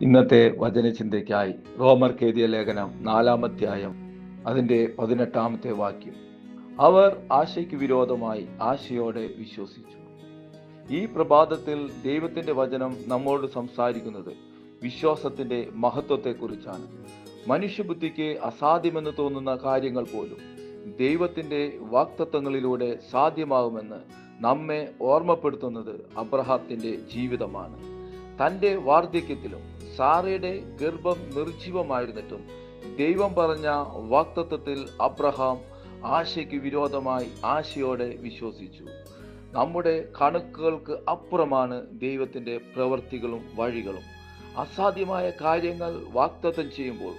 ഇന്നത്തെ വചനചിന്തയ്ക്കായി റോമർക്കെഴുതിയ ലേഖനം 4-ാം അധ്യായം അതിൻ്റെ 18-ാമത്തെ വാക്യം. അവർ ആശയ്ക്ക് വിരോധമായി ആശയോടെ വിശ്വസിച്ചു. ഈ പ്രഭാതത്തിൽ ദൈവത്തിൻ്റെ വചനം നമ്മോട് സംസാരിക്കുന്നത് വിശ്വാസത്തിൻ്റെ മഹത്വത്തെക്കുറിച്ചാണ്. മനുഷ്യബുദ്ധിക്ക് അസാധ്യമെന്ന് തോന്നുന്ന കാര്യങ്ങൾ പോലും ദൈവത്തിൻ്റെ വാഗ്ദത്തങ്ങളിലൂടെ സാധ്യമാകുമെന്ന് നമ്മെ ഓർമ്മപ്പെടുത്തുന്നത് അബ്രഹാത്തിന്റെ ജീവിതമാണ്. തൻ്റെ വാർദ്ധക്യത്തിലും സാറയുടെ ഗർഭം നിർജീവമായിരുന്നിട്ടും ദൈവം പറഞ്ഞ വാഗ്ദത്തത്തിൽ അബ്രഹാം ആശയ്ക്ക് വിരോധമായി ആശയോടെ വിശ്വസിച്ചു. നമ്മുടെ കണക്കുകൾക്ക് അപ്പുറമാണ് ദൈവത്തിൻ്റെ പ്രവൃത്തികളും വഴികളും. അസാധ്യമായ കാര്യങ്ങൾ വാഗ്ദത്തം ചെയ്യുമ്പോൾ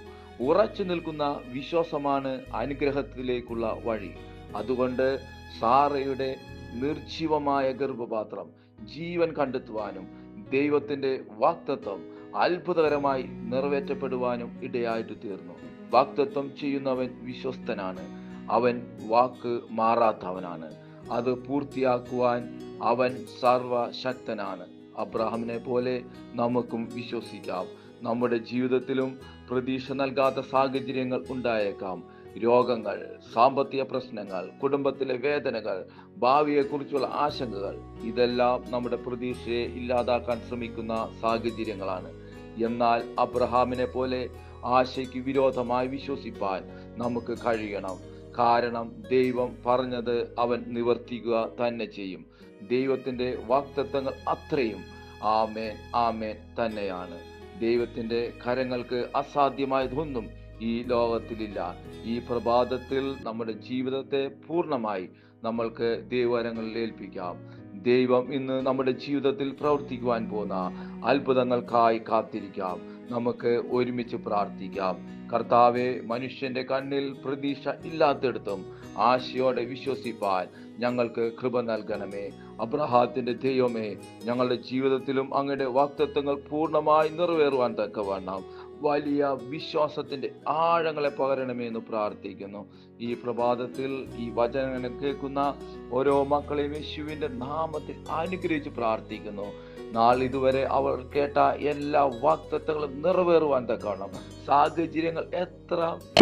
ഉറച്ചു നിൽക്കുന്ന വിശ്വാസമാണ് അനുഗ്രഹത്തിലേക്കുള്ള വഴി. അതുകൊണ്ട് സാറയുടെ നിർജീവമായ ഗർഭപാത്രം ജീവൻ കണ്ടെത്തുവാനും ദൈവത്തിൻ്റെ വാഗ്ദത്തം അത്ഭുതകരമായി നിറവേറ്റപ്പെടുവാനും ഇടയായിട്ട് തീർന്നു. വാഗ്ദത്തം ചെയ്യുന്നവൻ വിശ്വസ്തനാണ്, അവൻ വാക്ക് മാറാത്തവനാണ്, അത് പൂർത്തിയാക്കുവാൻ അവൻ സർവശക്തനാണ്. അബ്രഹാമിനെ പോലെ നമുക്കും വിശ്വസിക്കാം. നമ്മുടെ ജീവിതത്തിലും പ്രതീക്ഷ നൽകാത്ത സാഹചര്യങ്ങൾ ഉണ്ടായേക്കാം. രോഗങ്ങൾ, സാമ്പത്തിക പ്രശ്നങ്ങൾ, കുടുംബത്തിലെ വേദനകൾ, ഭാവിയെക്കുറിച്ചുള്ള ആശങ്കകൾ, ഇതെല്ലാം നമ്മുടെ പ്രതീക്ഷയെ ഇല്ലാതാക്കാൻ ശ്രമിക്കുന്ന സാഹചര്യങ്ങളാണ്. എന്നാൽ അബ്രഹാമിനെ പോലെ ആശയ്ക്ക് വിരോധമായി വിശ്വസിപ്പാൻ നമുക്ക് കഴിയണം. കാരണം ദൈവം പറഞ്ഞത് അവൻ നിവർത്തിക്കുക തന്നെ ചെയ്യും. ദൈവത്തിൻ്റെ വാഗ്ദത്തങ്ങൾ അത്രയും ആമേൻ ആമേൻ തന്നെയാണ്. ദൈവത്തിൻ്റെ കരങ്ങൾക്ക് അസാധ്യമായതൊന്നും ഈ ലോകത്തിലില്ല. ഈ പ്രഭാതത്തിൽ നമ്മുടെ ജീവിതത്തെ പൂർണ്ണമായി നമ്മൾക്ക് ദൈവകരങ്ങളിൽ ഏൽപ്പിക്കാം. ദൈവം ഇന്ന് നമ്മുടെ ജീവിതത്തിൽ പ്രവർത്തിക്കുവാൻ പോകുന്ന അത്ഭുതങ്ങൾക്കായി കാത്തിരിക്കാം. നമുക്ക് ഒരുമിച്ച് പ്രാർത്ഥിക്കാം. കർത്താവെ, മനുഷ്യന്റെ കണ്ണിൽ പ്രതീക്ഷ ഇല്ലാത്തിടത്തും ആശയോടെ വിശ്വസിപ്പാൻ ഞങ്ങൾക്ക് കൃപ നൽകണമേ. അബ്രഹാത്തിന്റെ ദൈവമേ, ഞങ്ങളുടെ ജീവിതത്തിലും അങ്ങയുടെ വാഗ്ദത്തങ്ങൾ പൂർണ്ണമായി നിറവേറുവാൻ തക്കവണ്ണം വലിയ വിശ്വാസത്തിന്റെ ആഴങ്ങളെ പകരണമേ എന്ന് പ്രാർത്ഥിക്കുന്നു. ഈ പ്രഭാതത്തിൽ ഈ വചനം കേൾക്കുന്ന ഓരോ മക്കളെയും യേശുവിന്റെ നാമത്തിൽ അനുഗ്രഹിച്ച് പ്രാർത്ഥിക്കുന്നു. നാളിതുവരെ അവർ കേട്ട എല്ലാ വാഗ്ദത്തങ്ങളും നിറവേറുവാൻ തക്കവണ്ണം സാഹചര്യങ്ങൾ എത്ര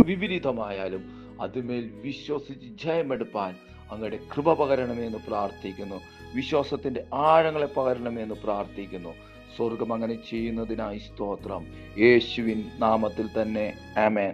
വിപരീതമായാലും അതുമേൽ വിശ്വസിച്ച് ജയമെടുപ്പാൻ അങ്ങയുടെ കൃപ പകരണമേ എന്ന് പ്രാർത്ഥിക്കുന്നു. വിശ്വാസത്തിന്റെ ആഴങ്ങളെ പകരണമേ എന്ന് പ്രാർത്ഥിക്കുന്നു. സ്വർഗം അങ്ങനെ ചെയ്യുന്നതിനായി സ്തോത്രം. യേശുവിൻ നാമത്തിൽ തന്നെ ആമേൻ.